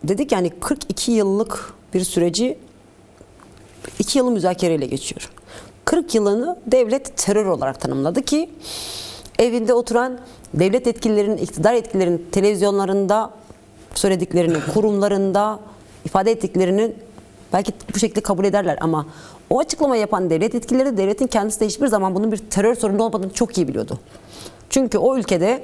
dedik yani 42 yıllık bir süreci 2 yılı müzakereyle geçiyor. 40 yılını devlet terör olarak tanımladı ki evinde oturan devlet yetkililerinin, iktidar yetkililerinin televizyonlarında söylediklerini, kurumlarında ifade ettiklerini belki bu şekilde kabul ederler ama o açıklamayı yapan devlet yetkilileri, devletin kendisi de hiçbir zaman bunun bir terör sorunu olmadığını çok iyi biliyordu. Çünkü o ülkede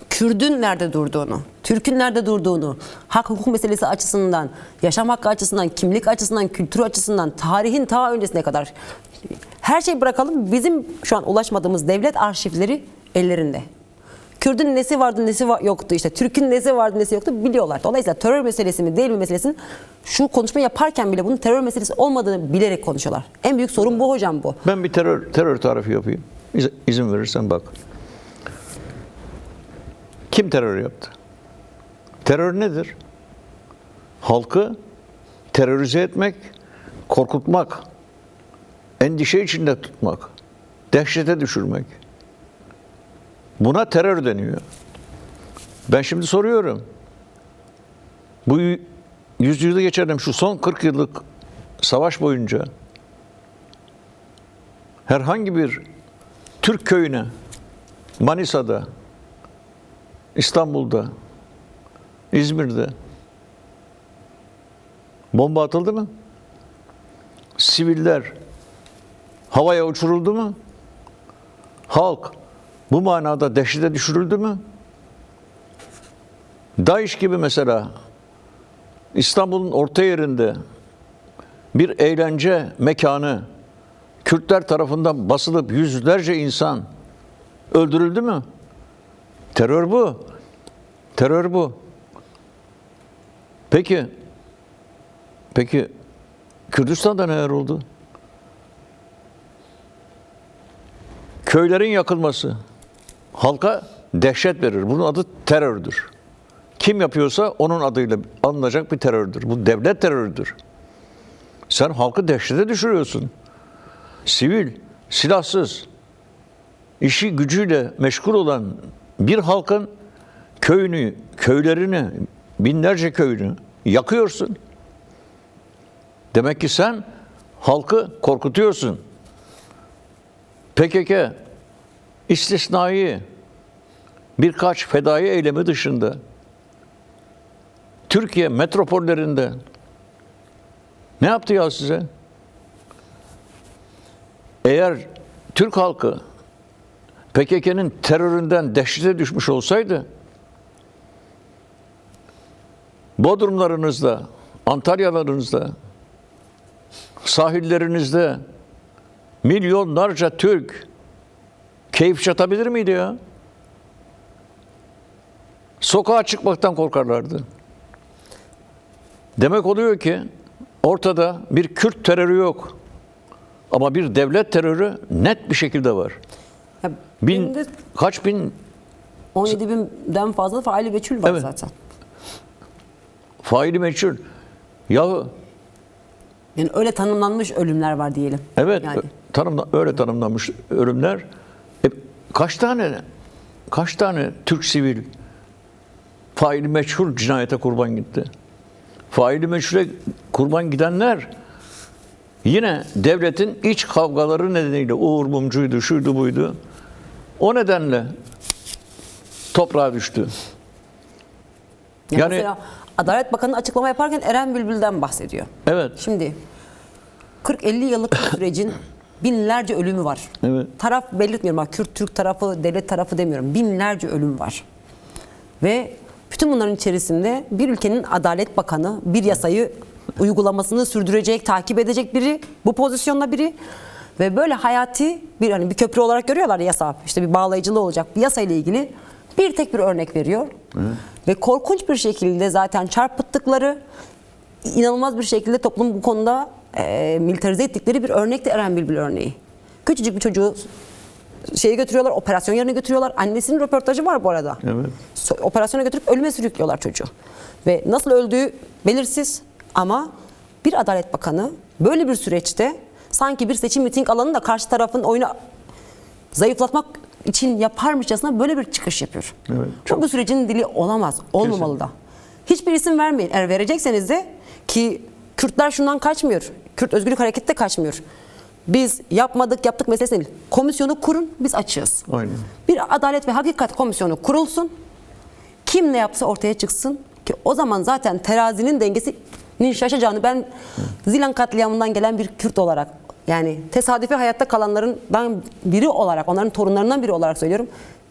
Kürdün nerede durduğunu, Türk'ün nerede durduğunu, hak hukuk meselesi açısından, yaşam hakkı açısından, kimlik açısından, kültür açısından, tarihin ta öncesine kadar her şeyi bırakalım. Bizim şu an ulaşmadığımız devlet arşivleri ellerinde. Kürdün nesi vardı, nesi yoktu, işte Türk'ün nesi vardı, nesi yoktu biliyorlar. Dolayısıyla terör meselesi mi değil mi meselesinin şu konuşma yaparken bile bunun terör meselesi olmadığını bilerek konuşuyorlar. En büyük sorun bu hocam, bu. Ben bir terör tarifi yapayım. İzin verirsen bak. Kim terör yaptı? Terör nedir? Halkı terörize etmek, korkutmak, endişe içinde tutmak, dehşete düşürmek. Buna terör deniyor. Ben şimdi soruyorum. Bu 100 yılı geçelim, şu son 40 yıllık savaş boyunca herhangi bir Türk köyüne, Manisa'da, İstanbul'da, İzmir'de bomba atıldı mı? Siviller havaya uçuruldu mu? Halk bu manada dehşete düşürüldü mü? DAEŞ gibi mesela İstanbul'un orta yerinde bir eğlence mekanı Kürtler tarafından basılıp yüzlerce insan öldürüldü mü? Terör bu. Terör bu. Peki Kürdistan'da neler oldu? Köylerin yakılması halka dehşet verir. Bunun adı terördür. Kim yapıyorsa onun adıyla alınacak bir terördür. Bu devlet terörüdür. Sen halkı dehşete düşürüyorsun. Sivil, silahsız, işi gücüyle meşgul olan bir halkın köyünü, köylerini, binlerce köyünü yakıyorsun. Demek ki sen halkı korkutuyorsun. PKK istisnai birkaç fedai eylemi dışında Türkiye metropollerinde ne yaptı ya size? Eğer Türk halkı PKK'nın teröründen dehşete düşmüş olsaydı Bodrumlarınızda, Antalyalarınızda, sahillerinizde milyonlarca Türk keyif çatabilir miydi ya? Sokağa çıkmaktan korkarlardı. Demek oluyor ki ortada bir Kürt terörü yok. Ama bir devlet terörü net bir şekilde var. Ya, Kaç bin? 17.000'den fazla faili meçhul var, evet, zaten. Faili meçhul. Yahu yani öyle tanımlanmış ölümler var diyelim. Evet, yani. Öyle tanımlanmış ölümler. Kaç tane Türk sivil faili meçhul cinayete kurban gitti? Faili meçhule kurban gidenler yine devletin iç kavgaları nedeniyle Uğur Mumcu'ydu, şuydu buydu. O nedenle toprağa düştü. Yani mesela Adalet Bakanı açıklama yaparken Eren Bülbül'den bahsediyor. Evet. Şimdi 40-50 yıllık bir sürecin binlerce ölümü var. Evet. Taraf belirtmiyorum. Kürt, Türk tarafı, devlet tarafı demiyorum. Binlerce ölüm var. Ve bütün bunların içerisinde bir ülkenin Adalet Bakanı bir yasayı uygulamasını sürdürecek, takip edecek biri, bu pozisyonda biri ve böyle hayati bir köprü olarak görüyorlar yasa. İşte bir bağlayıcılığı olacak bir yasa ile ilgili tek bir örnek veriyor. Ve korkunç bir şekilde zaten çarpıttıkları, inanılmaz bir şekilde toplum bu konuda militarize ettikleri bir örnek de Eren Bülbül örneği. Küçücük bir çocuğu götürüyorlar, operasyon yerine götürüyorlar. Annesinin röportajı var bu arada. Evet. Operasyona götürüp ölüme sürüklüyorlar çocuğu. Ve nasıl öldüğü belirsiz ama bir Adalet Bakanı böyle bir süreçte sanki bir seçim miting alanını da karşı tarafın oyunu zayıflatmak için yaparmışçasına böyle bir çıkış yapıyor. Evet, bu sürecin dili olamaz, olmamalı da. Hiçbir isim vermeyin. Eğer verecekseniz de, ki Kürtler şundan kaçmıyor. Kürt Özgürlük Hareketi de kaçmıyor. Biz yaptık meselesi değil. Komisyonu kurun, biz açığız. Aynen. Bir Adalet ve Hakikat Komisyonu kurulsun. Kim ne yapsa ortaya çıksın ki o zaman zaten terazinin dengesinin şaşacağını, ben Zilan katliamından gelen bir Kürt olarak, yani tesadüfi hayatta kalanlardan biri olarak, onların torunlarından biri olarak söylüyorum.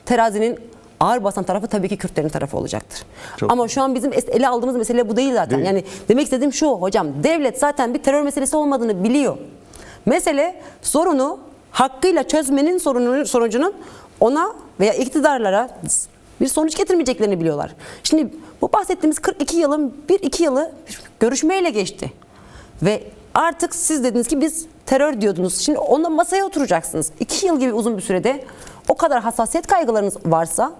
Terazinin ağır basan tarafı tabii ki Kürtlerin tarafı olacaktır. Çok Ama şu an bizim ele aldığımız mesele bu değil zaten. Değil. Yani demek istediğim şu hocam, devlet zaten bir terör meselesi olmadığını biliyor. Mesele sorunu hakkıyla çözmenin sonucunun ona veya iktidarlara bir sonuç getirmeyeceklerini biliyorlar. Şimdi bu bahsettiğimiz 42 yılın 1-2 yılı bir görüşmeyle geçti. Ve artık siz dediniz ki biz terör diyordunuz. Şimdi onunla masaya oturacaksınız. 2 yıl gibi uzun bir sürede o kadar hassasiyet kaygılarınız varsa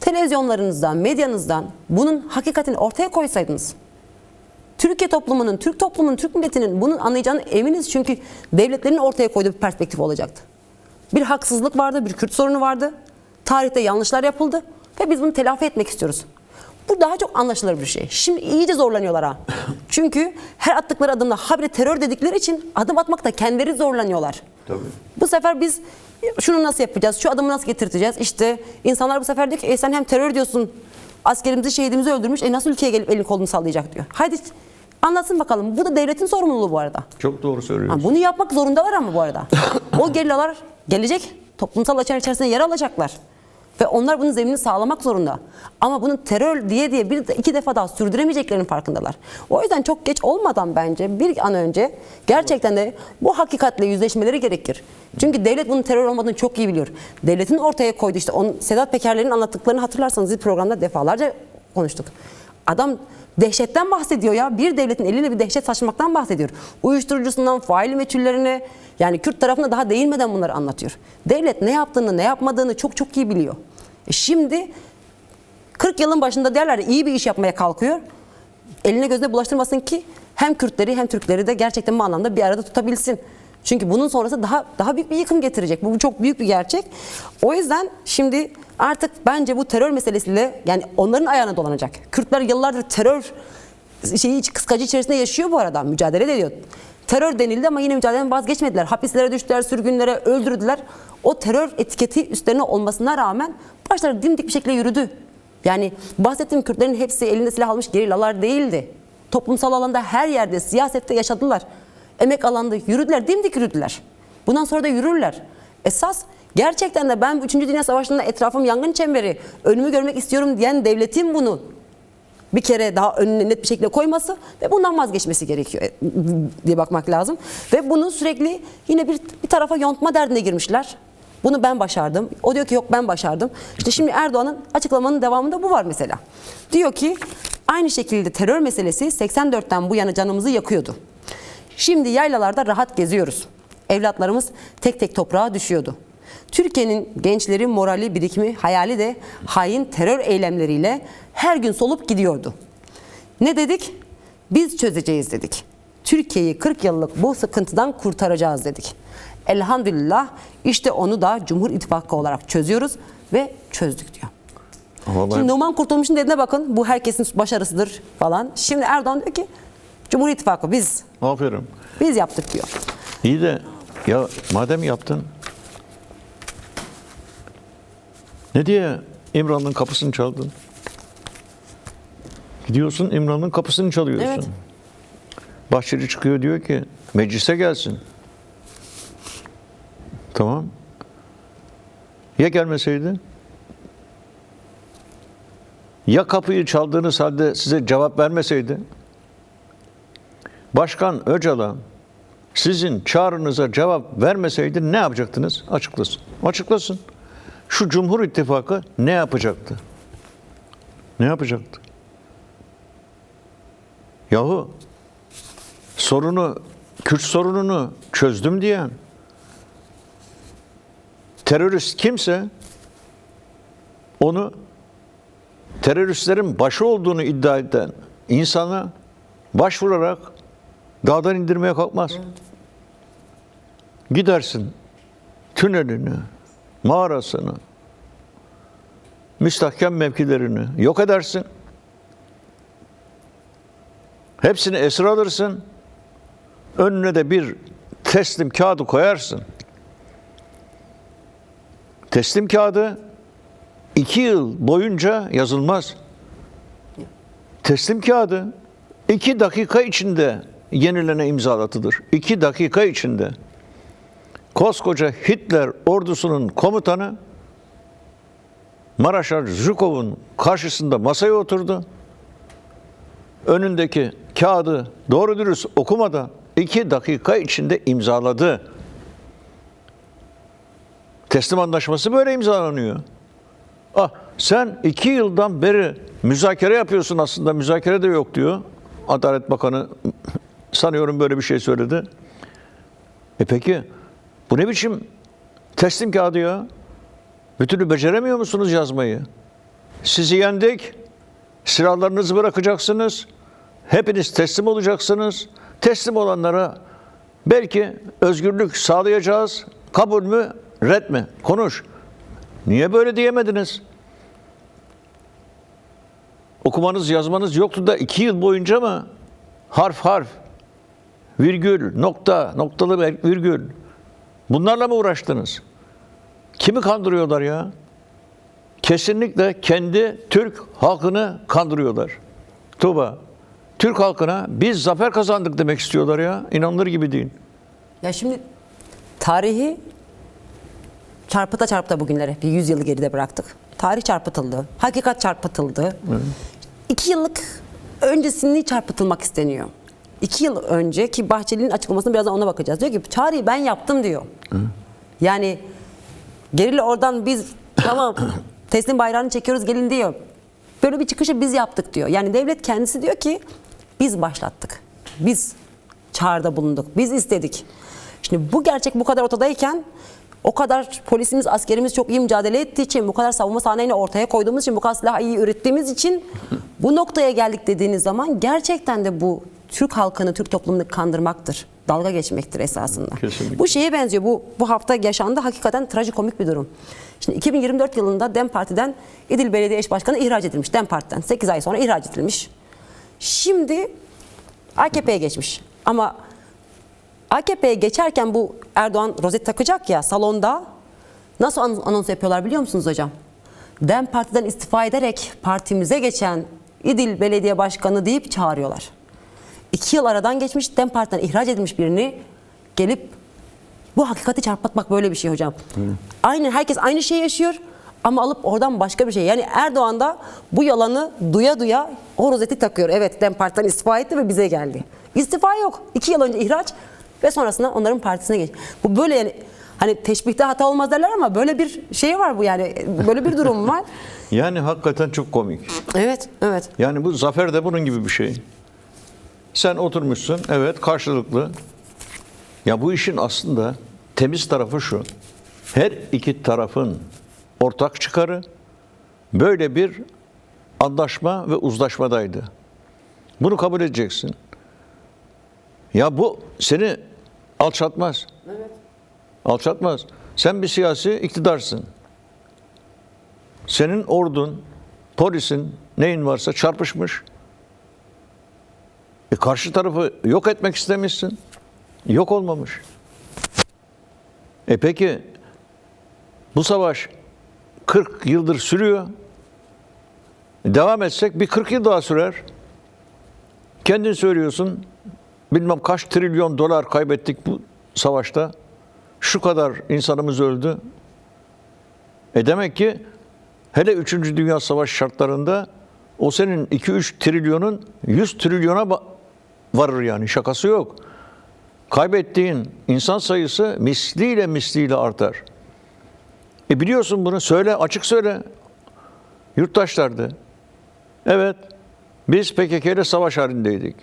televizyonlarınızdan, medyanızdan bunun hakikatini ortaya koysaydınız. Türkiye toplumunun, Türk toplumunun, Türk milletinin bunun anlayacağını eminiz. Çünkü devletlerin ortaya koyduğu bir perspektif olacaktı. Bir haksızlık vardı, bir Kürt sorunu vardı. Tarihte yanlışlar yapıldı ve biz bunu telafi etmek istiyoruz. Bu daha çok anlaşılır bir şey. Şimdi iyice zorlanıyorlar ha. Çünkü her attıkları adımda habire terör dedikleri için adım atmakta kendileri zorlanıyorlar. Tabii. Bu sefer biz şunu nasıl yapacağız, şu adımı nasıl getirteceğiz? İşte insanlar bu sefer diyor ki sen hem terör diyorsun, askerimizi, şehidimizi öldürmüş, nasıl ülkeye gelip elini kolunu sallayacak diyor. Haydi anlatsın bakalım. Bu da devletin sorumluluğu bu arada. Çok doğru söylüyorsun. Bunu yapmak zorundalar ama bu arada. O gerillalar gelecek, toplumsal açıdan içerisinde yer alacaklar. Ve onlar bunun zeminini sağlamak zorunda. Ama bunu terör diye iki defa daha sürdüremeyeceklerinin farkındalar. O yüzden çok geç olmadan bence bir an önce gerçekten de bu hakikatle yüzleşmeleri gerekir. Çünkü devlet bunun terör olmadığını çok iyi biliyor. Devletin ortaya koyduğu işte Sedat Pekerler'in anlattıklarını hatırlarsanız bir programda defalarca konuştuk. Adam dehşetten bahsediyor ya. Bir devletin eline bir dehşet saçmaktan bahsediyor. Uyuşturucusundan faili meçhullerine, yani Kürt tarafına daha değinmeden bunları anlatıyor. Devlet ne yaptığını, ne yapmadığını çok çok iyi biliyor. Şimdi 40 yılın başında derler iyi bir iş yapmaya kalkıyor. Eline gözüne bulaştırmasın ki hem Kürtleri hem Türkleri de gerçekten bu anlamda bir arada tutabilsin. Çünkü bunun sonrası daha büyük bir yıkım getirecek. Bu çok büyük bir gerçek. O yüzden şimdi artık bence bu terör meselesiyle, yani onların ayağına dolanacak. Kürtler yıllardır terör kıskacı içerisinde yaşıyor bu arada. Mücadele de ediyor. Terör denildi ama yine mücadeleden vazgeçmediler. Hapislere düştüler, sürgünlere, öldürdüler. O terör etiketi üstlerine olmasına rağmen başları dimdik bir şekilde yürüdü. Yani bahsettiğim Kürtlerin hepsi elinde silah almış gerillalar değildi. Toplumsal alanda her yerde, siyasette yaşadılar. Emek alanında yürüdüler, dimdik yürüdüler. Bundan sonra da yürürler. Esas gerçekten de ben 3. Dünya Savaşı'nda etrafım yangın çemberi, önümü görmek istiyorum diyen devletin bunu bir kere daha önüne net bir şekilde koyması ve bundan vazgeçmesi gerekiyor diye bakmak lazım. Ve bunu sürekli yine bir tarafa yontma derdine girmişler. Bunu ben başardım. O diyor ki yok ben başardım. İşte şimdi Erdoğan'ın açıklamanın devamında bu var mesela. Diyor ki aynı şekilde terör meselesi 84'ten bu yana canımızı yakıyordu. Şimdi yaylalarda rahat geziyoruz. Evlatlarımız tek tek toprağa düşüyordu. Türkiye'nin gençleri morali, birikimi, hayali de hain terör eylemleriyle her gün solup gidiyordu. Ne dedik? Biz çözeceğiz dedik. Türkiye'yi 40 yıllık bu sıkıntıdan kurtaracağız dedik. Elhamdülillah işte onu da Cumhur İttifakı olarak çözüyoruz ve çözdük diyor. Şimdi Numan Kurtulmuş'un dediğine bakın, bu herkesin başarısıdır falan. Şimdi Erdoğan diyor ki Cumhur İttifakı biz. Aferin. Biz yaptık diyor. İyi de ya madem yaptın, ne diye İmran'ın kapısını çaldın? Gidiyorsun İmran'ın kapısını çalıyorsun. Evet. Bahçeli çıkıyor diyor ki meclise gelsin. Tamam. Ya gelmeseydi? Ya kapıyı çaldığınız halde size cevap vermeseydi? Başkan Öcalan sizin çağrınıza cevap vermeseydi ne yapacaktınız? Açıklasın. Açıklasın. Şu Cumhur İttifakı ne yapacaktı? Ne yapacaktı? Yahu Kürt sorununu çözdüm diyen terörist kimse onu teröristlerin başı olduğunu iddia eden insana başvurarak dağdan indirmeye kalkmaz. Gidersin tünelini, mağarasını, müstahkem mevkilerini yok edersin. Hepsini esir alırsın. Önüne de bir teslim kağıdı koyarsın. Teslim kağıdı 2 yıl boyunca yazılmaz. Teslim kağıdı 2 dakika içinde yenilene imzalatılır. 2 dakika içinde. Koskoca Hitler ordusunun komutanı Maraşal Zhukov'un karşısında masaya oturdu. Önündeki kağıdı doğru dürüst okumadan 2 dakika içinde imzaladı. Teslim anlaşması böyle imzalanıyor. Ah, sen 2 yıldan beri müzakere yapıyorsun, aslında müzakere de yok diyor. Adalet Bakanı sanıyorum böyle bir şey söyledi. Peki bu ne biçim teslim kağıdı ya? Bir türlü beceremiyor musunuz yazmayı? Sizi yendik, silahlarınızı bırakacaksınız, hepiniz teslim olacaksınız. Teslim olanlara belki özgürlük sağlayacağız. Kabul mü, red mi? Konuş. Niye böyle diyemediniz? Okumanız, yazmanız yoktu da 2 yıl boyunca mı? Harf harf, virgül, nokta, noktalı virgül. Bunlarla mı uğraştınız? Kimi kandırıyorlar ya? Kesinlikle kendi Türk halkını kandırıyorlar. Tuğba, Türk halkına biz zafer kazandık demek istiyorlar ya. İnanılır gibi değil. Ya şimdi tarihi çarpıta çarpıta bugünlere bir 100 yılı geride bıraktık. Tarih çarpıtıldı. Hakikat çarpıtıldı. 2 yıllık öncesini çarpıtılmak isteniyor. 2 yıl önce ki Bahçeli'nin açıklamasına birazdan ona bakacağız. Diyor ki çağrıyı ben yaptım diyor. Yani gerili oradan biz tamam teslim bayrağını çekiyoruz gelin diyor. Böyle bir çıkışı biz yaptık diyor. Yani devlet kendisi diyor ki biz başlattık. Biz çağrıda bulunduk. Biz istedik. Şimdi bu gerçek bu kadar ortadayken o kadar polisimiz, askerimiz çok iyi mücadele ettiği için, bu kadar savunma sanayini ortaya koyduğumuz için, bu kadar silahı iyi ürettiğimiz için bu noktaya geldik dediğiniz zaman gerçekten de bu Türk halkını, Türk toplumunu kandırmaktır. Dalga geçmektir esasında. Kesinlikle. Bu şeye benziyor. Bu hafta yaşandı. Hakikaten trajikomik bir durum. Şimdi 2024 yılında DEM Parti'den İdil Belediye Eş Başkanı ihraç edilmiş. DEM Parti'den 8 ay sonra ihraç edilmiş. Şimdi AKP'ye geçmiş. Ama AKP'ye geçerken bu Erdoğan rozet takacak ya salonda nasıl anons yapıyorlar biliyor musunuz hocam? DEM Parti'den istifa ederek partimize geçen İdil Belediye Başkanı deyip çağırıyorlar. 2 yıl aradan geçmiş, DEM Parti'den ihraç edilmiş birini gelip bu hakikati çarpıtmak böyle bir şey hocam. Aynen herkes aynı şeyi yaşıyor ama alıp oradan başka bir şey. Yani Erdoğan da bu yalanı duya duya o rozeti takıyor. Evet DEM Parti'den istifa etti ve bize geldi. İstifa yok. 2 yıl önce ihraç ve sonrasında onların partisine geç. Bu böyle yani hani teşbihte hata olmaz derler ama böyle bir şey var bu yani. Böyle bir durum var. Yani hakikaten çok komik. Evet, evet. Yani bu zafer de bunun gibi bir şey. Sen oturmuşsun, evet karşılıklı. Ya bu işin aslında temiz tarafı şu. Her iki tarafın ortak çıkarı böyle bir anlaşma ve uzlaşmadaydı. Bunu kabul edeceksin. Ya bu seni alçaltmaz. Evet. Alçaltmaz. Sen bir siyasi iktidarsın. Senin ordun, polisin, neyin varsa çarpışmış. Karşı tarafı yok etmek istemişsin. Yok olmamış. Peki bu savaş 40 yıldır sürüyor. Devam etsek bir 40 yıl daha sürer. Kendin söylüyorsun. Bilmem kaç trilyon dolar kaybettik bu savaşta. Şu kadar insanımız öldü. Demek ki hele 3. Dünya Savaşı şartlarında o senin 2-3 trilyonun 100 trilyona varır yani. Şakası yok. Kaybettiğin insan sayısı misliyle artar. Biliyorsun bunu. Söyle, açık söyle. Yurttaşlardı. Evet, biz PKK ile savaş halindeydik.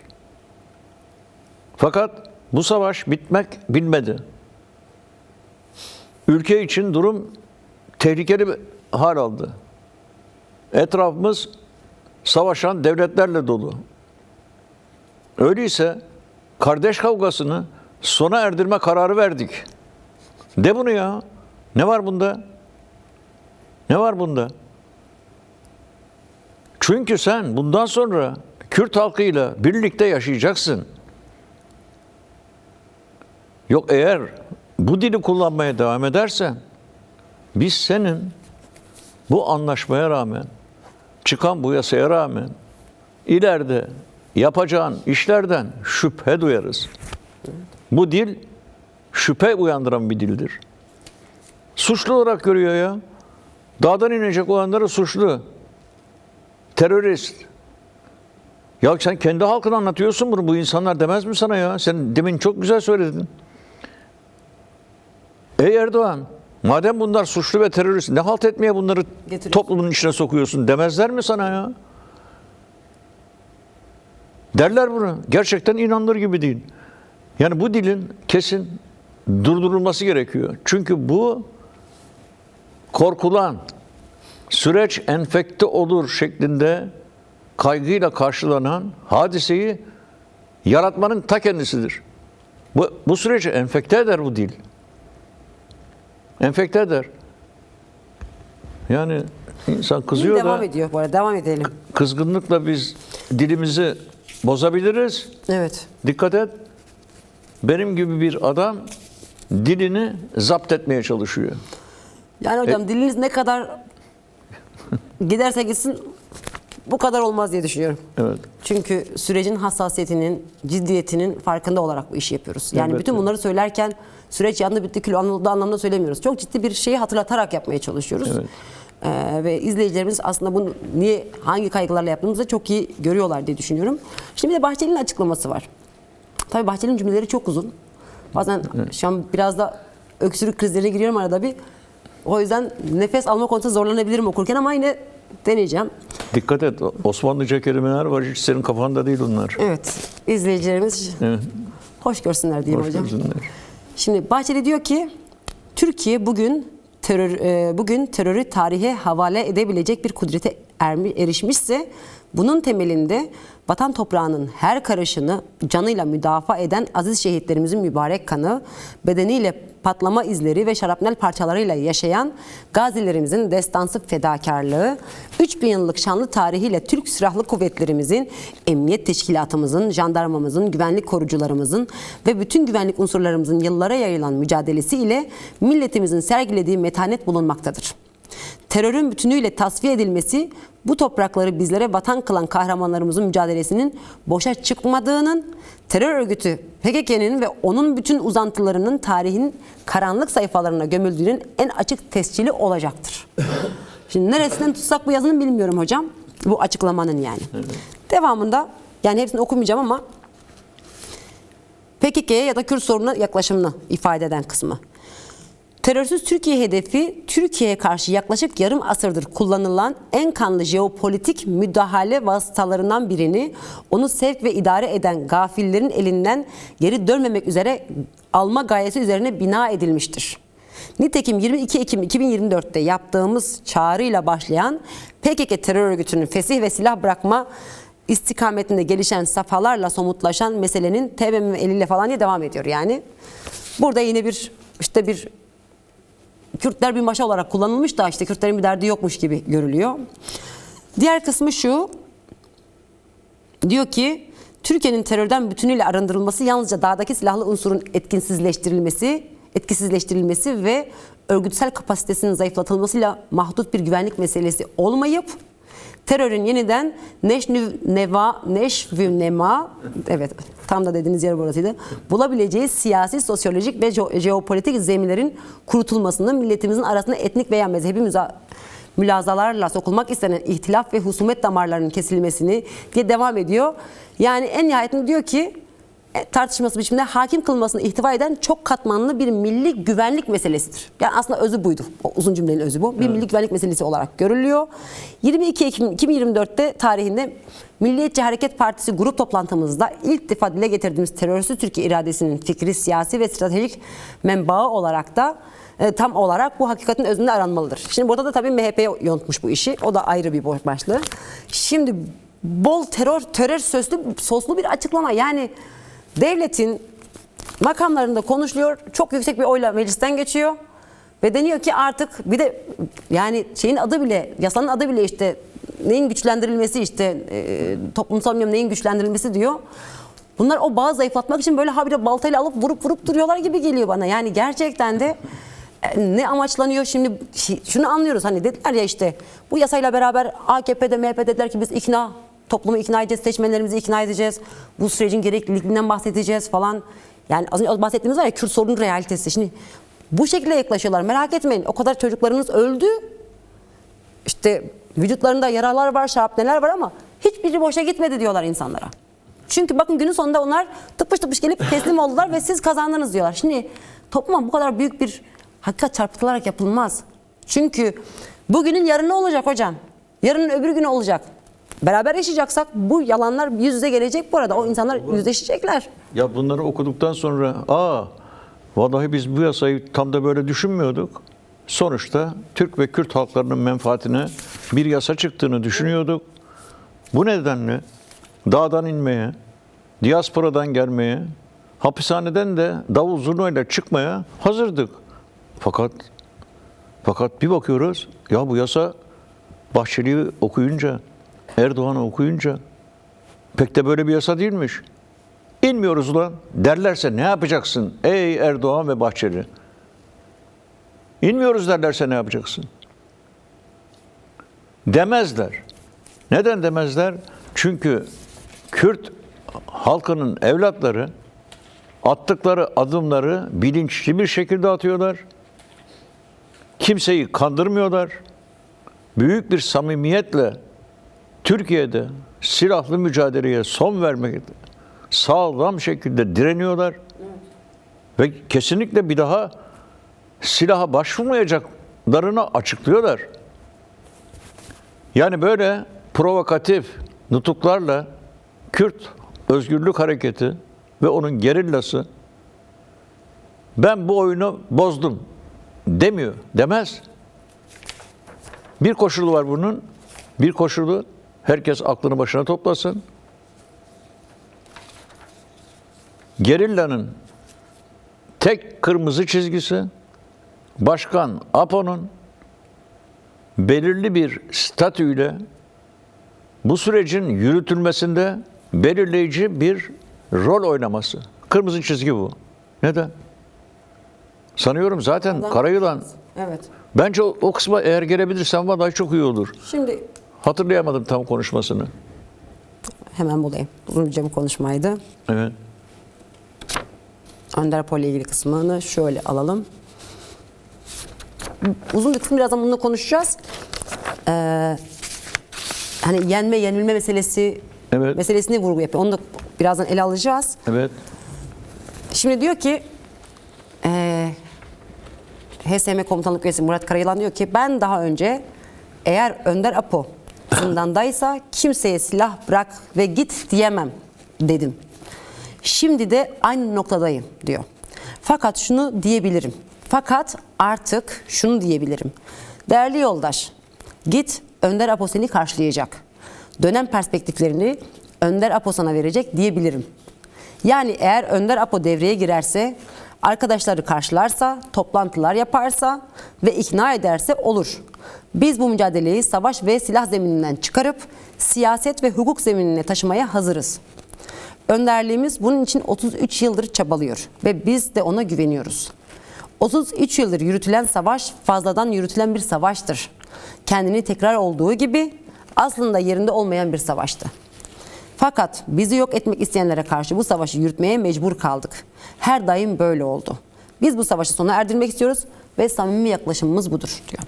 Fakat bu savaş bitmek bilmedi. Ülke için durum tehlikeli bir hal aldı. Etrafımız savaşan devletlerle dolu. Öyleyse kardeş kavgasını sona erdirme kararı verdik. De bunu ya. Ne var bunda? Ne var bunda? Çünkü sen bundan sonra Kürt halkıyla birlikte yaşayacaksın. Yok, eğer bu dili kullanmaya devam edersen biz senin bu anlaşmaya rağmen, çıkan bu yasaya rağmen ileride yapacağın işlerden şüphe duyarız. Bu dil şüphe uyandıran bir dildir. Suçlu olarak görüyor ya. Dağdan inecek olanları suçlu. Terörist. Ya sen kendi halkına anlatıyorsun bunu. Bu insanlar demez mi sana ya? Sen demin çok güzel söyledin. Ey Erdoğan, madem bunlar suçlu ve terörist, ne halt etmeye bunları toplumun içine sokuyorsun demezler mi sana ya? Derler bunu. Gerçekten inanılır gibi değil. Yani bu dilin kesin durdurulması gerekiyor. Çünkü bu korkulan süreç enfekte olur şeklinde kaygıyla karşılanan hadiseyi yaratmanın ta kendisidir. Bu süreci enfekte eder bu dil. Enfekte eder. Yani insan kızıyor da devam ediyor bu arada. Devam edelim. kızgınlıkla biz dilimizi bozabiliriz. Evet. Dikkat et. Benim gibi bir adam dilini zapt etmeye çalışıyor. Yani hocam diliniz ne kadar giderse gitsin bu kadar olmaz diye düşünüyorum. Evet. Çünkü sürecin hassasiyetinin, ciddiyetinin farkında olarak bu işi yapıyoruz. Yani Elbette. bütün bunları söylerken süreç yandı bitti kilo anlamda söylemiyoruz. Çok ciddi bir şeyi hatırlatarak yapmaya çalışıyoruz. Evet. Ve izleyicilerimiz aslında bunu niye, hangi kaygılarla yaptığımızı çok iyi görüyorlar diye düşünüyorum. Şimdi bir de Bahçeli'nin açıklaması var. Tabii Bahçeli'nin cümleleri çok uzun. Bazen şu an biraz da öksürük krizlerine giriyorum arada bir. O yüzden nefes alma konusunda zorlanabilirim okurken ama yine deneyeceğim. Dikkat et. Osmanlıca kelimeler var. Hiç senin kafanda değil onlar. Evet. İzleyicilerimiz Evet. hoş görsünler diyeyim Hoş hocam. görsünler. Şimdi Bahçeli diyor ki Türkiye bugün terörü tarihe havale edebilecek bir kudrete erişmişse bunun temelinde vatan toprağının her karışını canıyla müdafaa eden aziz şehitlerimizin mübarek kanı, bedeniyle patlama izleri ve şarapnel parçalarıyla yaşayan gazilerimizin destansı fedakarlığı, 3000 yıllık şanlı tarihiyle Türk Silahlı Kuvvetlerimizin, emniyet teşkilatımızın, jandarmamızın, güvenlik korucularımızın ve bütün güvenlik unsurlarımızın yıllara yayılan mücadelesi ile milletimizin sergilediği metanet bulunmaktadır. Terörün bütünüyle tasfiye edilmesi bu toprakları bizlere vatan kılan kahramanlarımızın mücadelesinin boşa çıkmadığının, terör örgütü PKK'nın ve onun bütün uzantılarının tarihin karanlık sayfalarına gömüldüğünün en açık tescili olacaktır. Şimdi neresinden tutsak bu yazının bilmiyorum hocam. Bu açıklamanın yani. Evet. Devamında yani hepsini okumayacağım ama PKK'ya ya da Kürt sorununa yaklaşımını ifade eden kısmı. Terörsüz Türkiye hedefi, Türkiye'ye karşı yaklaşık yarım asırdır kullanılan en kanlı jeopolitik müdahale vasıtalarından birini onu sevk ve idare eden gafillerin elinden geri dönmemek üzere alma gayesi üzerine bina edilmiştir. Nitekim 22 Ekim 2024'te yaptığımız çağrıyla başlayan PKK terör örgütünün fesih ve silah bırakma istikametinde gelişen safhalarla somutlaşan meselenin TBMM eliyle falan diye devam ediyor yani. Burada yine bir Kürtler bir maşa olarak kullanılmış da işte Kürtlerin bir derdi yokmuş gibi görülüyor. Diğer kısmı şu. Diyor ki Türkiye'nin terörden bütünüyle arındırılması yalnızca dağdaki silahlı unsurun etkisizleştirilmesi ve örgütsel kapasitesinin zayıflatılmasıyla mahdut bir güvenlik meselesi olmayıp terörün yeniden neşvünema, evet tam da dediğiniz yer burasıydı, bulabileceği siyasi, sosyolojik ve jeopolitik zeminlerin kurutulmasının milletimizin arasında etnik veya mezhebi mülazalarla sokulmak istenen ihtilaf ve husumet damarlarının kesilmesini diye devam ediyor. Yani en nihayetinde diyor ki tartışması biçiminde hakim kılmasını ihtiva eden çok katmanlı bir milli güvenlik meselesidir. Yani aslında özü buydu. O uzun cümlenin özü bu. Bir milli güvenlik meselesi olarak görülüyor. 22 Ekim 2024'te tarihinde Milliyetçi Hareket Partisi grup toplantımızda ilk defa dile getirdiğimiz terörsüz Türkiye iradesinin fikri, siyasi ve stratejik menbaı olarak da tam olarak bu hakikatin özünde aranmalıdır. Şimdi burada da tabii MHP'ye yontmuş bu işi. O da ayrı bir başlığı. Şimdi bol terör soslu bir açıklama. Yani devletin makamlarında konuşuluyor. Çok yüksek bir oyla meclisten geçiyor. Ve deniyor ki artık bir de yani yasanın adı bile işte neyin güçlendirilmesi işte toplumsal bilmem neyin güçlendirilmesi diyor. Bunlar o bağı zayıflatmak için böyle habire baltayla alıp vurup duruyorlar gibi geliyor bana. Yani gerçekten de ne amaçlanıyor şimdi şunu anlıyoruz. Hani dediler ya işte bu yasayla beraber AKP'de MHP dediler ki biz toplumu ikna edeceğiz, seçmenlerimizi ikna edeceğiz. Bu sürecin gerekliliğinden bahsedeceğiz falan. Yani az önce bahsettiğimiz var ya Kürt sorunun realitesi. Şimdi bu şekilde yaklaşıyorlar. Merak etmeyin. O kadar çocuklarınız öldü. İşte vücutlarında yaralar var, şarapneler var ama hiçbiri boşa gitmedi diyorlar insanlara. Çünkü bakın günün sonunda onlar tıpış tıpış gelip teslim oldular ve siz kazandınız diyorlar. Şimdi topluma bu kadar büyük bir hakikat çarpıtılarak yapılmaz. Çünkü bugünün yarını olacak hocam. Yarının öbür günü olacak. Beraber yaşayacaksak bu yalanlar yüz yüze gelecek bu arada. O insanlar yüzleşecekler. Ya bunları okuduktan sonra vallahi biz bu yasayı tam da böyle düşünmüyorduk. Sonuçta Türk ve Kürt halklarının menfaatine bir yasa çıktığını düşünüyorduk. Bu nedenle dağdan inmeye, diasporadan gelmeye, hapishaneden de davul zurnayla çıkmaya hazırdık. Fakat bir bakıyoruz ya bu yasa Bahçeli'yi okuyunca, Erdoğan'ı okuyunca pek de böyle bir yasa değilmiş. İnmiyoruz ulan derlerse ne yapacaksın ey Erdoğan ve Bahçeli? İnmiyoruz derlerse ne yapacaksın? Demezler. Neden demezler? Çünkü Kürt halkının evlatları attıkları adımları bilinçli bir şekilde atıyorlar. Kimseyi kandırmıyorlar. Büyük bir samimiyetle Türkiye'de silahlı mücadeleye son vermek sağlam şekilde direniyorlar. Ve kesinlikle bir daha silaha başvurmayacaklarını açıklıyorlar. Yani böyle provokatif nutuklarla Kürt Özgürlük Hareketi ve onun gerillası ben bu oyunu bozdum demiyor, demez. Bir koşulu var bunun. Bir koşulu herkes aklını başına toplasın. Gerillanın tek kırmızı çizgisi Başkan Apo'nun belirli bir statüyle bu sürecin yürütülmesinde belirleyici bir rol oynaması. Kırmızı çizgi bu. Neden? Sanıyorum zaten Karayılan. Evet. Bence o kısma eğer gelebilirsen vallahi çok iyi olur. Şimdi Hatırlayamadım tam konuşmasını. hemen bulayım. Uzunca bir konuşmaydı. Evet. Önder Apo ile ilgili kısmını şöyle alalım. Uzun bir kısmı birazdan bununla konuşacağız. Hani yenme yenilme meselesini vurgu yapıyor. Onu da birazdan ele alacağız. Evet. Şimdi diyor ki HSM Komutanlık Üyesi Murat Karayılan diyor ki ben daha önce eğer Önder Apo zindandaysa kimseye silah bırak ve git diyemem dedim. Şimdi de aynı noktadayım diyor. Fakat şunu diyebilirim. Fakat artık şunu diyebilirim. Değerli yoldaş, git Önder Apo seni karşılayacak. Dönem perspektiflerini Önder Apo sana verecek diyebilirim. Yani eğer Önder Apo devreye girerse, arkadaşları karşılarsa, toplantılar yaparsa ve ikna ederse olur. Biz bu mücadeleyi savaş ve silah zemininden çıkarıp siyaset ve hukuk zeminine taşımaya hazırız. Önderliğimiz bunun için 33 yıldır çabalıyor ve biz de ona güveniyoruz. 33 yıldır yürütülen savaş fazladan yürütülen bir savaştır. Kendini tekrar olduğu gibi aslında yerinde olmayan bir savaştı. Fakat bizi yok etmek isteyenlere karşı bu savaşı yürütmeye mecbur kaldık. Her daim böyle oldu. Biz bu savaşı sona erdirmek istiyoruz ve samimi yaklaşımımız budur diyor.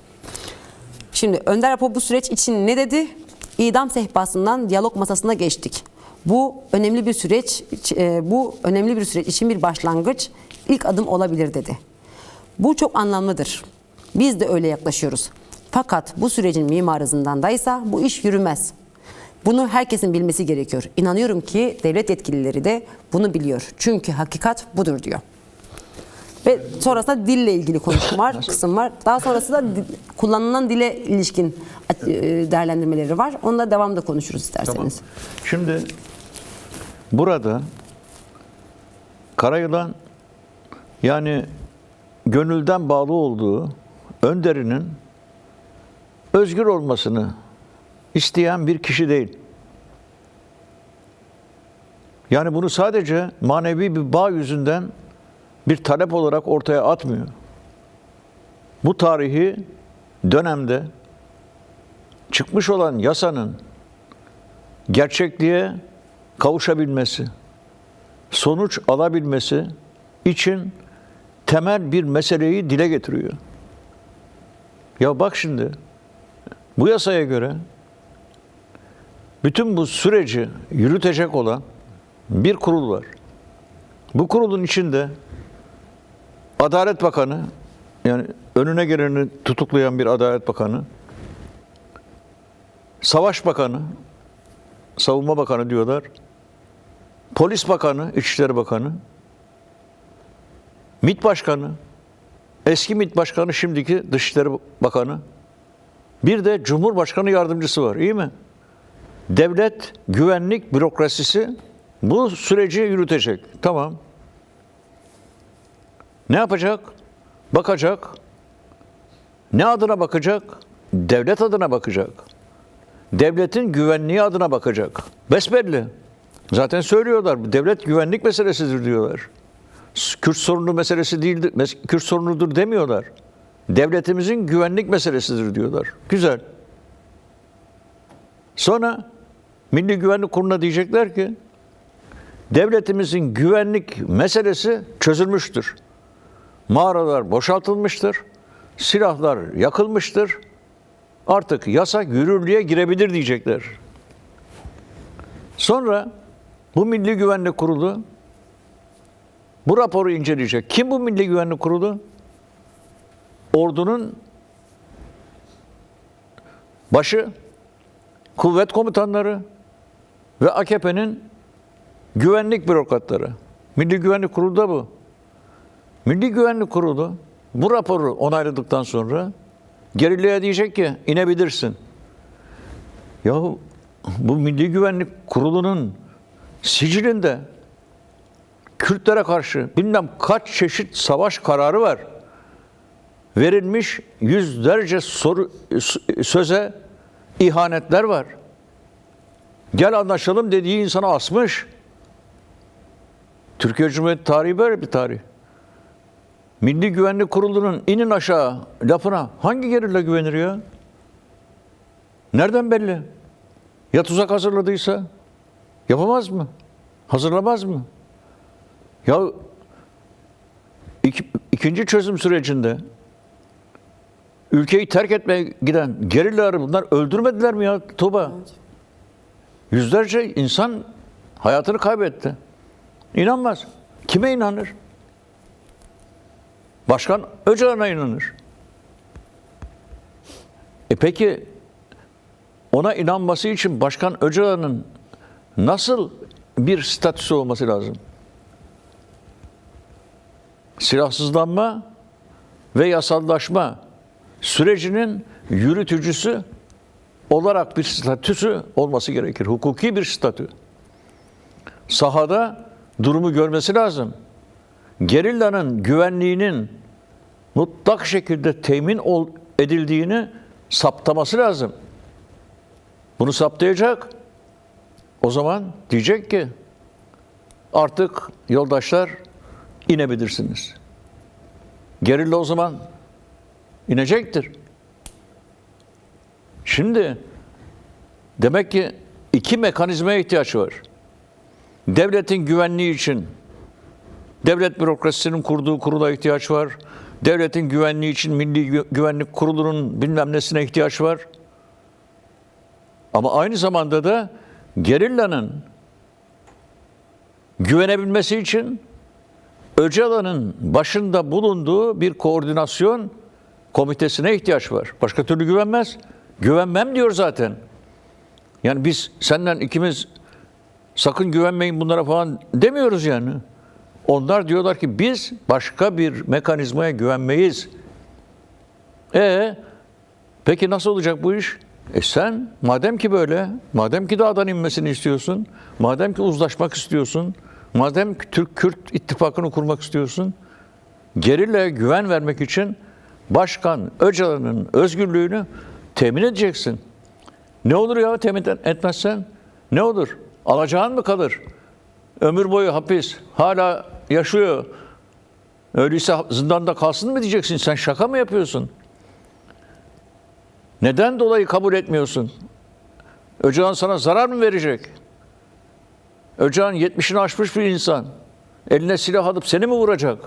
Şimdi Önder Apo bu süreç için ne dedi? İdam sehpasından diyalog masasına geçtik. Bu önemli bir süreç için bir başlangıç, ilk adım olabilir dedi. Bu çok anlamlıdır. Biz de öyle yaklaşıyoruz. Fakat bu sürecin mimarı zindandaysa bu iş yürümez. Bunu herkesin bilmesi gerekiyor. İnanıyorum ki devlet yetkilileri de bunu biliyor. Çünkü hakikat budur diyor. Ve sonrasında dille ilgili kısım var. Daha sonrasında kullanılan dile ilişkin değerlendirmeleri var. Onunla devamda konuşuruz isterseniz. Tamam. Şimdi burada Karayılan yani gönülden bağlı olduğu önderinin özgür olmasını isteyen bir kişi değil. Yani bunu sadece manevi bir bağ yüzünden bir talep olarak ortaya atmıyor. Bu tarihi dönemde çıkmış olan yasanın gerçekliğe kavuşabilmesi, sonuç alabilmesi için temel bir meseleyi dile getiriyor. Ya bak şimdi, bu yasaya göre bütün bu süreci yürütecek olan bir kurul var. Bu kurulun içinde Adalet Bakanı, yani önüne geleni tutuklayan bir Adalet Bakanı, Savaş Bakanı, Savunma Bakanı diyorlar, Polis Bakanı, İçişleri Bakanı, MİT Başkanı, eski MİT Başkanı, şimdiki Dışişleri Bakanı, bir de Cumhurbaşkanı Yardımcısı var, iyi mi? Devlet güvenlik bürokrasisi bu süreci yürütecek. Tamam. Ne yapacak? Bakacak. Ne adına bakacak? Devlet adına bakacak. Devletin güvenliği adına bakacak. Besbelli. Zaten söylüyorlar. Devlet güvenlik meselesidir diyorlar. Kürt sorunu meselesi değildir. Kürt sorunudur demiyorlar. Devletimizin güvenlik meselesidir diyorlar. Güzel. Sonra Milli Güvenlik Kurulu'na diyecekler ki devletimizin güvenlik meselesi çözülmüştür. Mağaralar boşaltılmıştır. Silahlar yakılmıştır. Artık yasak yürürlüğe girebilir diyecekler. Sonra bu Milli Güvenlik Kurulu bu raporu inceleyecek. Kim bu Milli Güvenlik Kurulu? Ordunun başı, kuvvet komutanları ve AKP'nin güvenlik bürokratları. Milli Güvenlik Kurulu da bu. Milli Güvenlik Kurulu bu raporu onayladıktan sonra gerilleye diyecek ki inebilirsin. Ya bu Milli Güvenlik Kurulu'nun sicilinde Kürtlere karşı bilmem kaç çeşit savaş kararı var. Verilmiş yüzlerce söze ihanetler var. Gel anlaşalım dediği insana asmış. Türkiye Cumhuriyeti tarihi böyle bir tarih. Milli Güvenlik Kurulu'nun inin aşağı lafına hangi gerilla güvenir ya? Nereden belli? Ya tuzak hazırladıysa? Yapamaz mı? Hazırlamaz mı? Ya ikinci çözüm sürecinde ülkeyi terk etmeye giden gerillaları bunlar öldürmediler mi ya Tuğba? Yüzlerce insan hayatını kaybetti. İnanmaz. Kime inanır? Başkan Öcalan'a inanır. Peki ona inanması için Başkan Öcalan'ın nasıl bir statüsü olması lazım? Silahsızlanma ve yasallaşma sürecinin yürütücüsü olarak bir statüsü olması gerekir. Hukuki bir statü. Sahada durumu görmesi lazım. Gerillanın güvenliğinin mutlak şekilde temin edildiğini saptaması lazım. Bunu saptayacak. O zaman diyecek ki artık yoldaşlar inebilirsiniz. Gerilla o zaman inecektir. Şimdi demek ki iki mekanizmaya ihtiyaç var. Devletin güvenliği için devlet bürokrasisinin kurduğu kurula ihtiyaç var. Devletin güvenliği için Milli Güvenlik Kurulu'nun bilmem nesine ihtiyaç var. Ama aynı zamanda da gerillanın güvenebilmesi için Öcalan'ın başında bulunduğu bir koordinasyon komitesine ihtiyaç var. Başka türlü güvenmez. Güvenmem diyor zaten. Yani biz senden ikimiz sakın güvenmeyin bunlara falan demiyoruz yani. Onlar diyorlar ki biz başka bir mekanizmaya güvenmeyiz. Peki nasıl olacak bu iş? Sen madem ki böyle, madem ki dağdan inmesini istiyorsun, madem ki uzlaşmak istiyorsun, madem ki Türk-Kürt ittifakını kurmak istiyorsun, gerillaya güven vermek için Başkan Öcalan'ın özgürlüğünü temin edeceksin. Ne olur ya temin etmezsen? Ne olur? Alacağın mı kalır? Ömür boyu hapis. Hala yaşıyor. Öyleyse zindanda kalsın mı diyeceksin? Sen şaka mı yapıyorsun? Neden dolayı kabul etmiyorsun? Öcalan sana zarar mı verecek? Öcalan 70'ini aşmış bir insan. Eline silah alıp seni mi vuracak?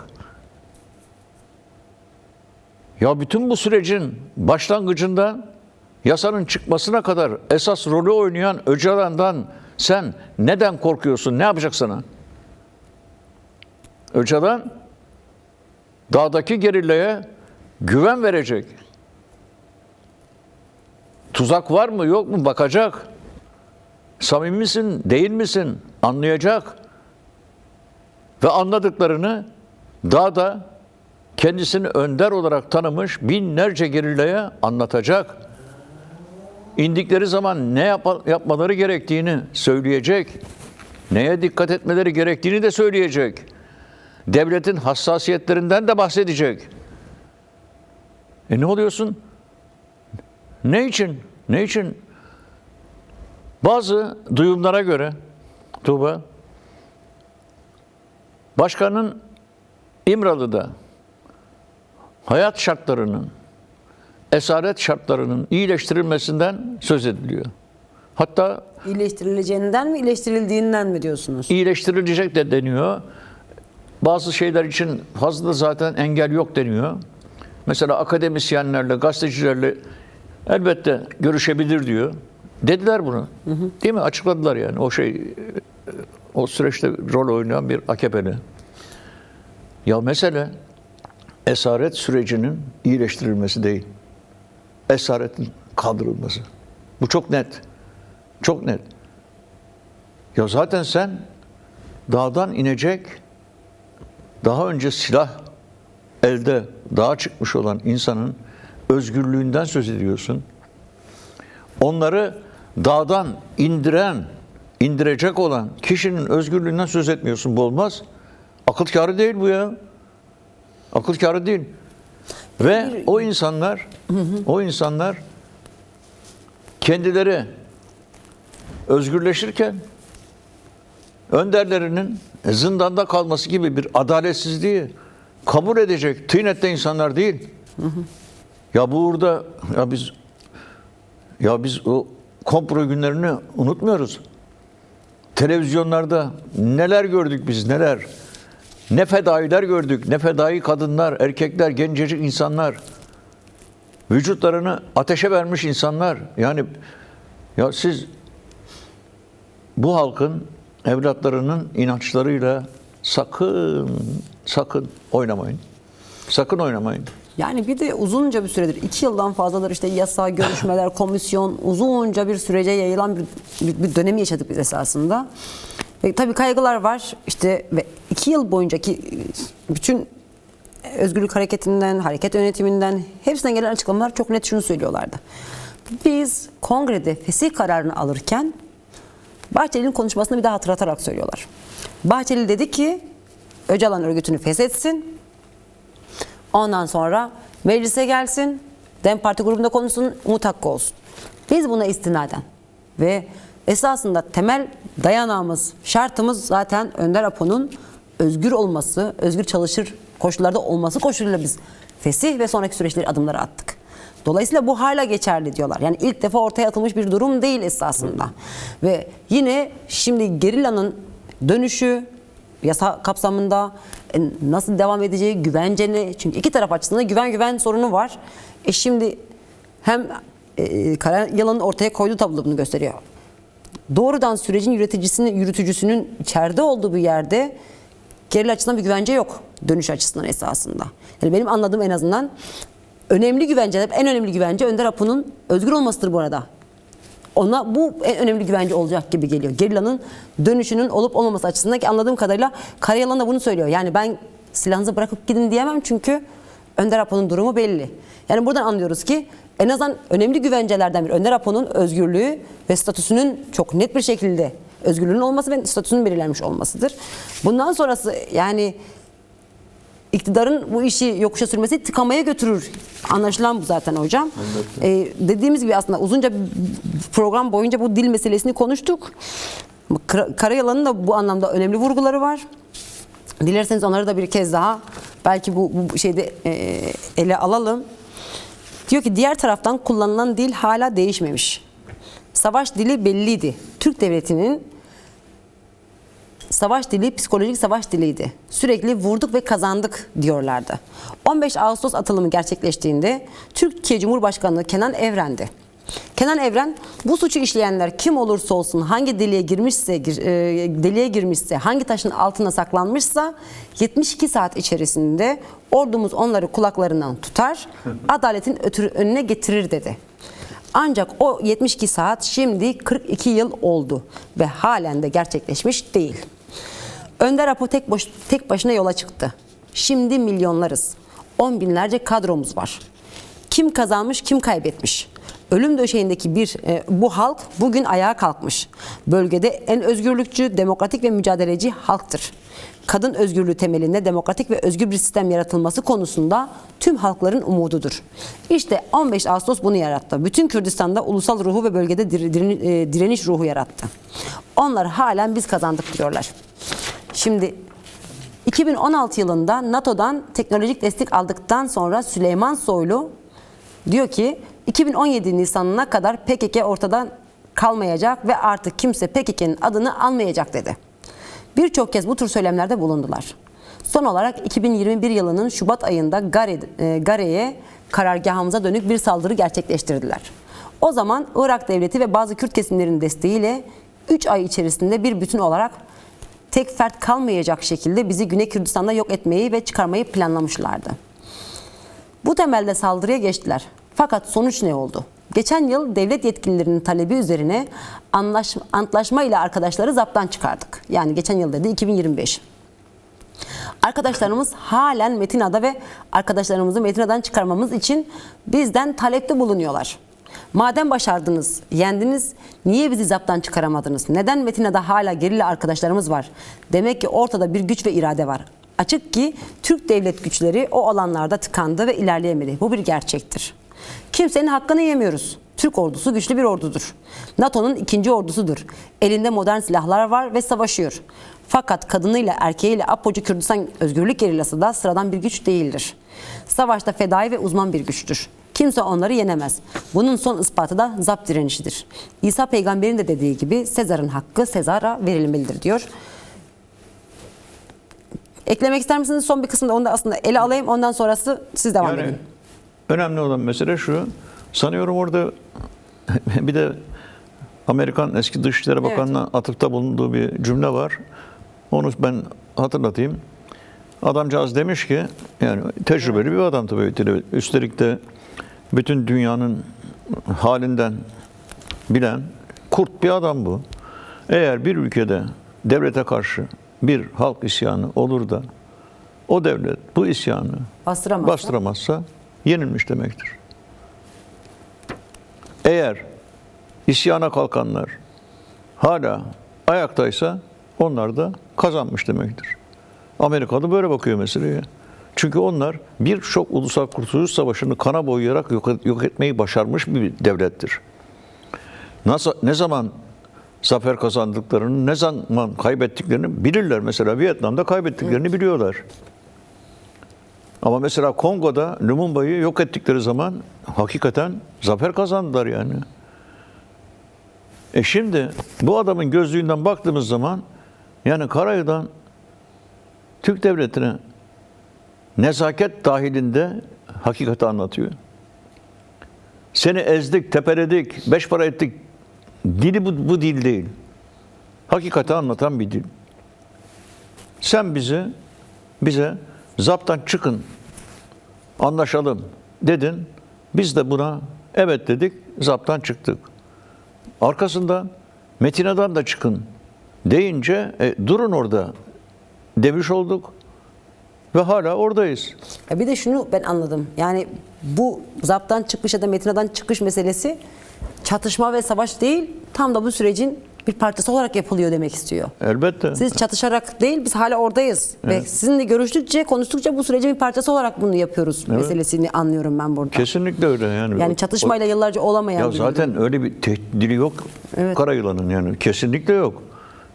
Ya bütün bu sürecin başlangıcından yasanın çıkmasına kadar esas rolü oynayan Öcalan'dan sen neden korkuyorsun? Ne yapacak sana? Öcalan dağdaki gerilleye güven verecek. Tuzak var mı yok mu bakacak. Samimi misin değil misin anlayacak. Ve anladıklarını dağda kendisini önder olarak tanımış binlerce gerilleye anlatacak. İndikleri zaman ne yapmaları gerektiğini söyleyecek. Neye dikkat etmeleri gerektiğini de söyleyecek. Devletin hassasiyetlerinden de bahsedecek. Ne oluyorsun? Ne için? Ne için? Bazı duyumlara göre Tuğba, başkanın İmralı'da hayat şartlarının, esaret şartlarının iyileştirilmesinden söz ediliyor. Hatta İyileştirileceğinden mi, iyileştirildiğinden mi diyorsunuz? iyileştirilecek de deniyor. Bazı şeyler için fazla zaten engel yok deniyor. Mesela akademisyenlerle, gazetecilerle elbette görüşebilir diyor. Dediler bunu. Değil mi? Açıkladılar yani. O süreçte rol oynayan bir AKP'li. Ya mesele esaret sürecinin iyileştirilmesi değil. Esaretin kaldırılması. Bu çok net. Çok net. Ya zaten sen dağdan inecek, daha önce silah elde dağa çıkmış olan insanın özgürlüğünden söz ediyorsun. Onları dağdan indirecek olan kişinin özgürlüğünden söz etmiyorsun. Bu olmaz. Akıl kârı değil bu ya. Akıl kârı değil. Ve o insanlar kendileri özgürleşirken önderlerinin zindanda kalması gibi bir adaletsizliği kabul edecek tıynette insanlar değil. Ya burada biz o komplo günlerini unutmuyoruz. Televizyonlarda neler gördük biz, neler. Ne fedailer gördük, ne fedai kadınlar, erkekler, gencecik insanlar. Vücutlarını ateşe vermiş insanlar. Yani ya siz bu halkın evlatlarının inançlarıyla sakın oynamayın. Sakın oynamayın. Yani bir de uzunca bir süredir, 2 yıldan fazladır işte yasa, görüşmeler, komisyon, uzunca bir sürece yayılan bir dönemi yaşadık biz esasında. Ve tabii kaygılar var işte ve 2 yıl boyuncaki bütün özgürlük hareketinden, hareket yönetiminden hepsinden gelen açıklamalar çok net şunu söylüyorlardı. Biz kongrede fesih kararını alırken Bahçeli'nin konuşmasını bir daha hatırlatarak söylüyorlar. Bahçeli dedi ki Öcalan örgütünü feshetsin. Ondan sonra meclise gelsin, DEM Parti grubunda konuşsun, Umut Hakkı olsun. Biz buna istinaden ve esasında temel dayanağımız, şartımız zaten Önder Apo'nun özgür olması, özgür çalışır koşullarda olması koşuluyla biz fesih ve sonraki süreçleri adımları attık. Dolayısıyla bu hala geçerli diyorlar. Yani ilk defa ortaya atılmış bir durum değil esasında. Ve yine şimdi gerillanın dönüşü, yasa kapsamında nasıl devam edeceği, güvenceni, çünkü iki taraf açısından güven sorunu var. Şimdi hem Karayalan'ın ortaya koyduğu tablo bunu gösteriyor. Doğrudan sürecin yürütücüsünün içeride olduğu bir yerde gerilla açısından bir güvence yok dönüş açısından esasında. Yani benim anladığım en azından önemli güvenceler, en önemli güvence Önder Apo'nun özgür olmasıdır bu arada. Ona bu en önemli güvence olacak gibi geliyor. Gerilla'nın dönüşünün olup olmaması açısından ki anladığım kadarıyla Karayalan da bunu söylüyor. Yani ben silahınızı bırakıp gidin diyemem çünkü Önder Apo'nun durumu belli. Yani buradan anlıyoruz ki en azından önemli güvencelerden biri Önder Apo'nun özgürlüğü ve statüsünün çok net bir şekilde özgürlüğünün olması ve statüsünün belirlenmiş olmasıdır. Bundan sonrası yani iktidarın bu işi yokuşa sürmesi tıkamaya götürür. Anlaşılan bu zaten hocam. Dediğimiz gibi aslında uzunca bir program boyunca bu dil meselesini konuştuk. Karayalan'ın da bu anlamda önemli vurguları var. Dilerseniz onları da bir kez daha belki bu şeyde ele alalım. Diyor ki diğer taraftan kullanılan dil hala değişmemiş. Savaş dili belliydi. Türk devletinin savaş dili psikolojik savaş diliydi. Sürekli vurduk ve kazandık diyorlardı. 15 Ağustos atılımı gerçekleştiğinde Türkiye Cumhurbaşkanı Kenan Evren'di. Kenan Evren bu suçu işleyenler kim olursa olsun hangi deliğe girmişse hangi taşın altına saklanmışsa 72 saat içerisinde ordumuz onları kulaklarından tutar, adaletin önüne getirir dedi. Ancak o 72 saat şimdi 42 yıl oldu ve halen de gerçekleşmiş değil. Önder Apo tek başına yola çıktı. Şimdi milyonlarız. 10 binlerce kadromuz var. Kim kazanmış, kim kaybetmiş? Ölüm döşeğindeki bu halk bugün ayağa kalkmış. Bölgede en özgürlükçü, demokratik ve mücadeleci halktır. Kadın özgürlüğü temelinde demokratik ve özgür bir sistem yaratılması konusunda tüm halkların umududur. İşte 15 Ağustos bunu yarattı. Bütün Kürdistan'da ulusal ruhu ve bölgede direniş ruhu yarattı. Onlar halen biz kazandık diyorlar. Şimdi 2016 yılında NATO'dan teknolojik destek aldıktan sonra Süleyman Soylu diyor ki 2017 Nisan'ına kadar PKK ortadan kalmayacak ve artık kimse PKK'nın adını almayacak dedi. Birçok kez bu tür söylemlerde bulundular. Son olarak 2021 yılının Şubat ayında Gare'ye karargahımıza dönük bir saldırı gerçekleştirdiler. O zaman Irak devleti ve bazı Kürt kesimlerinin desteğiyle 3 ay içerisinde bir bütün olarak tek fert kalmayacak şekilde bizi Güney Kürdistan'da yok etmeyi ve çıkarmayı planlamışlardı. Bu temelde saldırıya geçtiler. Fakat sonuç ne oldu? Geçen yıl devlet yetkililerinin talebi üzerine antlaşma ile arkadaşları zaptan çıkardık. Yani geçen yıl dedi 2025. Arkadaşlarımız halen Metina'da ve arkadaşlarımızı Metina'dan çıkarmamız için bizden talepte bulunuyorlar. Madem başardınız, yendiniz, niye bizi zaptan çıkaramadınız? Neden Metina'da hala gerilla arkadaşlarımız var? Demek ki ortada bir güç ve irade var. Açık ki Türk devlet güçleri o alanlarda tıkandı ve ilerleyemedi. Bu bir gerçektir. Kimsenin hakkını yemiyoruz. Türk ordusu güçlü bir ordudur. NATO'nun ikinci ordusudur. Elinde modern silahlar var ve savaşıyor. Fakat kadınıyla erkeğiyle Apocu Kürdistan Özgürlük Gerillası da sıradan bir güç değildir. Savaşta fedai ve uzman bir güçtür. Kimse onları yenemez. Bunun son ispatı da zapt direnişidir. İsa peygamberin de dediği gibi Sezar'ın hakkı Sezar'a verilmelidir diyor. Eklemek ister misiniz? Son bir kısımda onu da aslında ele alayım. Ondan sonrası siz devam edin. Önemli olan mesele şu. Sanıyorum orada bir de Amerikan eski Dışişleri Bakanı'na atıfta bulunduğu bir cümle var. Onu ben hatırlatayım. Adamcağız demiş ki, yani tecrübeli bir adam tabii. Üstelik de bütün dünyanın halinden bilen kurt bir adam bu. Eğer bir ülkede devlete karşı bir halk isyanı olur da o devlet bu isyanı bastıramazsa yenilmiş demektir. Eğer isyana kalkanlar hala ayaktaysa onlar da kazanmış demektir. Amerika'da böyle bakıyor meseleye. Çünkü onlar birçok ulusal kurtuluş savaşını kana boyayarak yok etmeyi başarmış bir devlettir. Ne zaman zafer kazandıklarını, ne zaman kaybettiklerini bilirler. Mesela Vietnam'da kaybettiklerini biliyorlar. Ama mesela Kongo'da Lumumba'yı yok ettikleri zaman hakikaten zafer kazandılar yani. Şimdi bu adamın gözlüğünden baktığımız zaman yani Karayılan Türk devletine nezaket dahilinde hakikati anlatıyor. Seni ezdik, tepeledik, beş para ettik. Dili bu dil değil. Hakikati anlatan bir dil. Sen bize zaptan çıkın, anlaşalım dedin. Biz de buna evet dedik, zaptan çıktık. Arkasından Metina'dan da çıkın deyince durun orada demiş olduk ve hala oradayız. Ya bir de şunu ben anladım. Yani bu zaptan çıkış ya da Metina'dan çıkış meselesi çatışma ve savaş değil, tam da bu sürecin bir parçası olarak yapılıyor demek istiyor. Elbette. Siz çatışarak değil, biz hala oradayız. Ve sizinle görüştükçe, konuştukça bu sürecin bir parçası olarak bunu yapıyoruz meselesini anlıyorum ben burada. Kesinlikle öyle yani. Yani çatışmayla yıllarca olamayan Ya bir zaten durum. öyle bir dili yok Karayılan'ın yani. Kesinlikle yok.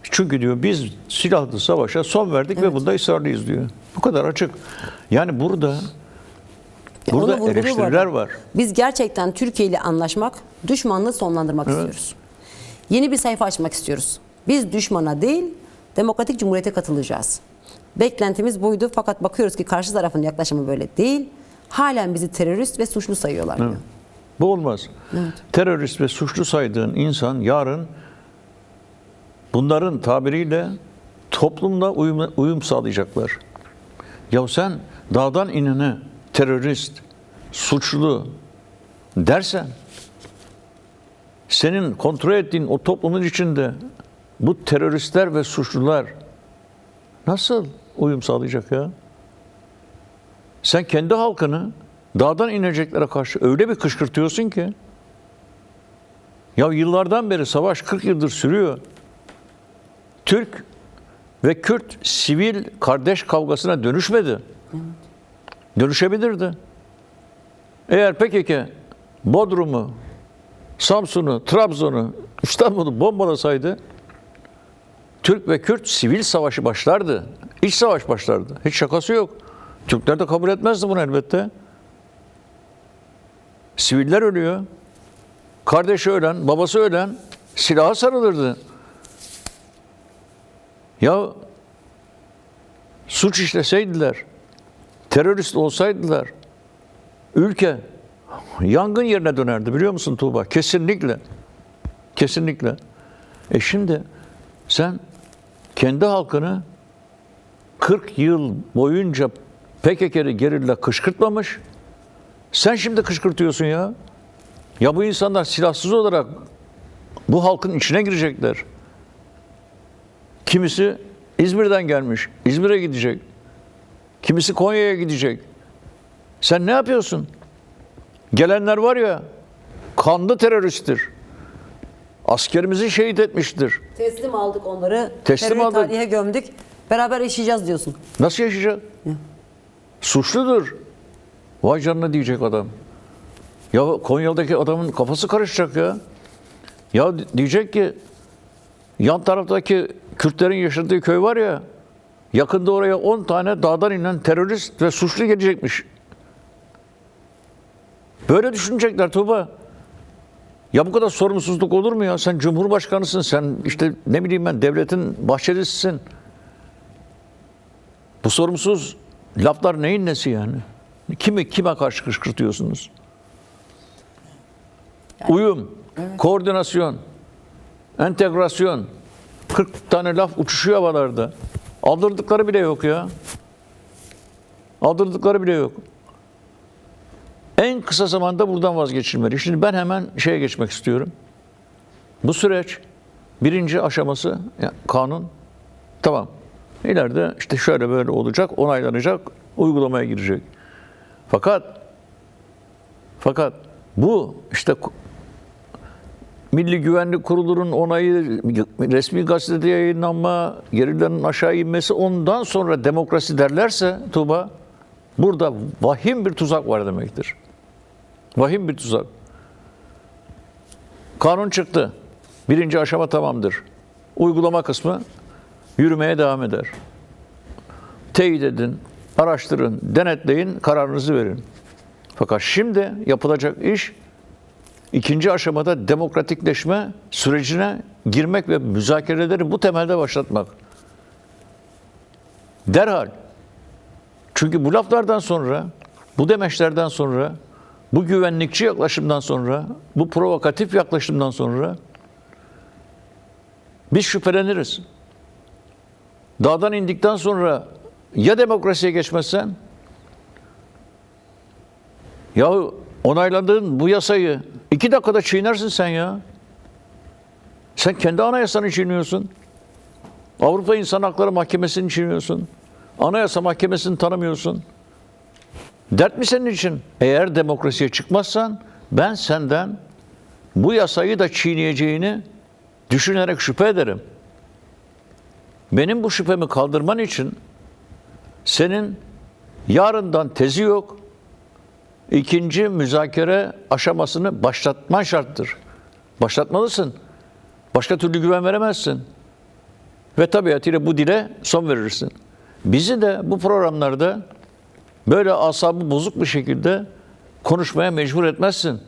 Çünkü diyor biz silahlı savaşa son verdik ve bunda ısrarlıyız diyor. Bu kadar açık. Yani burada Onu vurguluyor bu eleştiriler arada. var. Biz gerçekten Türkiye ile anlaşmak, düşmanlığı sonlandırmak istiyoruz. Yeni bir sayfa açmak istiyoruz. Biz düşmana değil, demokratik cumhuriyete katılacağız. Beklentimiz buydu fakat bakıyoruz ki karşı tarafın yaklaşımı böyle değil. Halen bizi terörist ve suçlu sayıyorlar diyor. Bu olmaz. Terörist ve suçlu saydığın insan yarın bunların tabiriyle toplumla uyum sağlayacaklar. Ya sen dağdan inene terörist, suçlu dersen senin kontrol ettiğin o toplumun içinde bu teröristler ve suçlular nasıl uyum sağlayacak ya? Sen kendi halkını dağdan ineceklere karşı öyle bir kışkırtıyorsun ki ya yıllardan beri savaş 40 yıldır sürüyor. Türk ve Kürt sivil kardeş kavgasına dönüşmedi. Dönüşebilirdi. Eğer PKK Bodrum'u, Samsun'u, Trabzon'u, İstanbul'u bombalasaydı Türk ve Kürt sivil savaşı başlardı. İç savaş başlardı. Hiç şakası yok. Türkler de kabul etmezdi bunu elbette. Siviller ölüyor. Kardeşi ölen, babası ölen silaha sarılırdı. Ya suç işleseydiler, terörist olsaydılar ülke yangın yerine dönerdi biliyor musun Tuğba? Kesinlikle. Kesinlikle. Şimdi sen kendi halkını 40 yıl boyunca PKK'li gerilla kışkırtmamış. Sen şimdi kışkırtıyorsun ya. Ya bu insanlar silahsız olarak bu halkın içine girecekler. Kimisi İzmir'den gelmiş. İzmir'e gidecek. Kimisi Konya'ya gidecek. Sen ne yapıyorsun? Gelenler var ya, kanlı teröristtir. Askerimizi şehit etmiştir. Teslim aldık onları. Teslim terör aldık. tarihe gömdük. Beraber yaşayacağız diyorsun. Nasıl yaşayacak? Ya. Suçludur. Vay canına diyecek adam. Ya Konya'daki adamın kafası karışacak ya. Ya diyecek ki yan taraftaki Kürtlerin yaşadığı köy var ya, yakında oraya 10 tane dağdan inen terörist ve suçlu gelecekmiş. Böyle düşünecekler Tuğba. Ya bu kadar sorumsuzluk olur mu ya? Sen Cumhurbaşkanısın, sen işte ne bileyim ben devletin bahçelisisin. Bu sorumsuz laflar neyin nesi yani? Kime karşı kışkırtıyorsunuz? Uyum, koordinasyon, entegrasyon, 40 tane laf uçuşuyor havalarda. Aldırdıkları bile yok ya. Aldırdıkları bile yok. En kısa zamanda buradan vazgeçilmeli. Şimdi ben hemen şeye geçmek istiyorum. Bu süreç birinci aşaması yani kanun tamam. İleride işte şöyle böyle olacak, onaylanacak, uygulamaya girecek. Fakat bu işte Milli Güvenlik Kurulu'nun onayı, resmi gazetede yayınlanma, gerilerin aşağı inmesi, ondan sonra demokrasi derlerse Tuğba, burada vahim bir tuzak var demektir. Vahim bir tuzak. Kanun çıktı. Birinci aşama tamamdır. Uygulama kısmı yürümeye devam eder. Teyit edin, araştırın, denetleyin, kararınızı verin. Fakat şimdi yapılacak iş ikinci aşamada demokratikleşme sürecine girmek ve müzakereleri bu temelde başlatmak. Derhal. Çünkü bu laflardan sonra, bu demeçlerden sonra, bu güvenlikçi yaklaşımdan sonra, bu provokatif yaklaşımdan sonra biz şüpheleniriz. Dağdan indikten sonra ya demokrasiye geçmezsen, yahu onayladığın bu yasayı 2 dakikada çiğnersin sen ya. Sen kendi anayasanı çiğniyorsun. Avrupa İnsan Hakları Mahkemesi'ni çiğniyorsun. Anayasa Mahkemesi'ni tanımıyorsun. Dert mi senin için? Eğer demokrasiye çıkmazsan ben senden bu yasayı da çiğneyeceğini düşünerek şüphe ederim. Benim bu şüphemi kaldırman için senin yarından tezi yok, ikinci müzakere aşamasını başlatman şarttır. Başlatmalısın. Başka türlü güven veremezsin. Ve tabiatıyla bu dile son verirsin. Bizi de bu programlarda böyle asabı bozuk bir şekilde konuşmaya mecbur etmezsin.